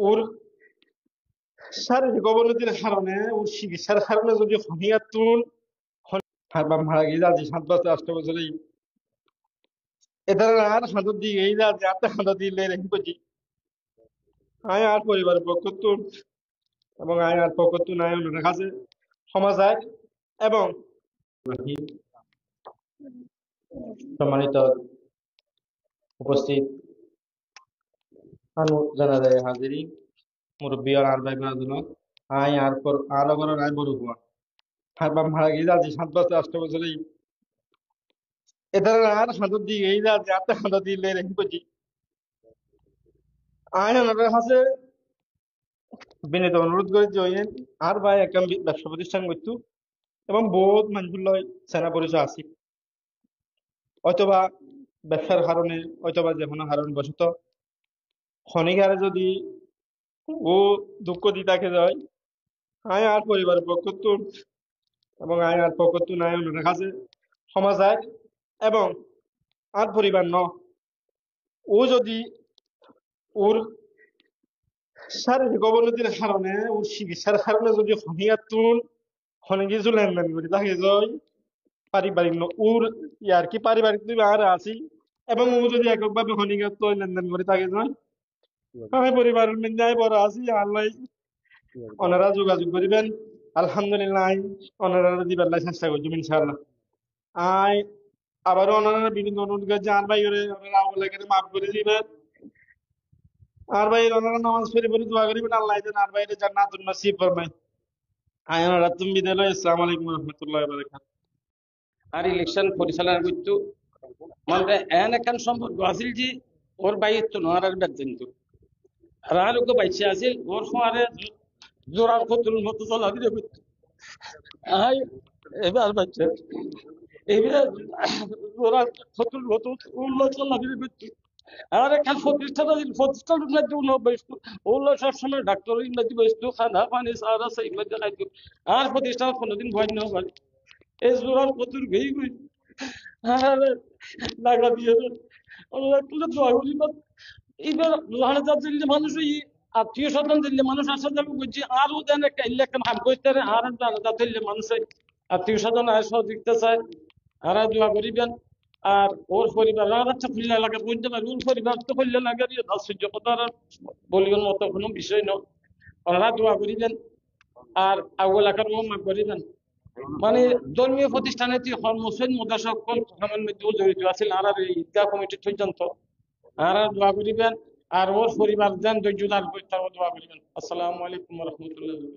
ওর শারীরিক অবনতির কারণে ওর চিকিৎসার কারণে যদি হনিয়াতুন মারা গিয়ে যাচ্ছে 7 বছর 8 বছরেই এদের আর হাঁটু দিয়ে এই যাচ্ছে আর হাঁটু দিলে রেখে করছি আয় আর পরিবারের পক্ষ তুন এবং আয় আর পক্ষ তুন আয় ওনার কাছে ক্ষমা চায় এবং সম্মানিত উপস্থিত জানাজায় হাজিরি মুরব্বী আর ভাই ব্রাদুল আয় আর পর আলো করার আয় বড় হওয়া মারা গিয়ে যাচ্ছে 7 বছর 8 বছরেই এদের আর হাঁটু দিয়ে এই যাচ্ছে আর হাঁটু দিলে রেখে করছি আয় ওনার কাছে বিনীত অনুরোধ করে যে আর ভাই একটা ব্যবসা প্রতিষ্ঠান করতো এবং বহুত মানুষগুলো সেনা পরিচয় আছে অথবা ব্যবসার কারণে অথবা যে কোনো কারণ বশত খনিকারে যদি ও দুঃখ দিয়ে তাকে যায় আয় আর পরিবারের পক্ষ তুন এবং আয় আর পক্ষ তুন আয় ওনার কাছে ক্ষমা চায় এবং আর পরিবার ও যদি ওর শারীরিক অবনতির কারণে ওর চিকিৎসার কারণে যদি হনিয়াতুন খনি কিছু লেনদেন করি তাকে যায় পারিবারিক ওর ইয়ার কি পারিবারিক তুমি আর আছি এবং ও যদি এককভাবে খনিগত লেনদেন করে থাকে নয় আমি পরিবারের মেন্দায় বড় আছি আল্লাহ ওনারা যোগাযোগ করিবেন আলহামদুলিল্লাহ ওনারা দিবার লাই চেষ্টা করছি ইনশাআল্লাহ আই আবারও ওনারা বিভিন্ন অনুরোধ করছে আর ভাই ওনারা আওলাকে মাফ করে দিবেন আর ভাই ওনারা নামাজ পড়ে পড়ে দোয়া করিবেন আল্লাহ যেন আর ভাইরে জান্নাতুন নসিব ফরমায় আয় ওনারা তুমি দিল আসসালামু আলাইকুম ওয়া রাহমাতুল্লাহি ওয়া বারাকাতুহু আর ইলেকশন পরিচালনা করতো মানে এন এখন সম্পর্ক আছিল যে ওর বাইর তো নোয়ার বেদ কিন্তু আর ওকে বাইছে আছিল ওর সময় জোরার কতুল মতো চলা দিয়ে করতো আই এবার বাচ্চা এবার জোরার কতুল মতো চলা দিয়ে করতো আর এখন প্রতিষ্ঠানের মধ্যে বসতো ওগুলো সবসময় ডাক্তারের মধ্যে বসতো খানা পানি সারা সেই মধ্যে খাইতো আর প্রতিষ্ঠান কোনোদিন ভয় না পারে এই জোরার কতুল গেই গই আর লাগা দিয়ে আল্লাহ তুলে দোয়া করি এইবার লোহানা জাত দিলে মানুষ এই আত্মীয় স্বজন দিলে মানুষ আসা যাবে বুঝছি আরও দেন একটা ইলেকশন হাম করতে আর জাত দিলে মানুষ আত্মীয় স্বজন আর সহযোগিতা চায় আর দোয়া করিবেন আর ওর পরিবার আচ্ছা খুললে এলাকা বুঝতে পারবে ওর পরিবার তো খুললে লাগে আশ্চর্য কথা বলিবার মতো কোনো বিষয় নয় ওনারা দোয়া করিবেন আর আগো এলাকার মাফ করিবেন মানে ধর্মীয় প্রতিষ্ঠানে মুসলিম মুদাসক সকল মধ্যেও জড়িত আছিল আর এই ঈদগাহ কমিটি পর্যন্ত আর দোয়া করিবেন আর ওর পরিবার যেন ধৈর্য ধারণ করে তারও দোয়া করিবেন। আসসালামু আলাইকুম ওয়া রাহমাতুল্লাহি।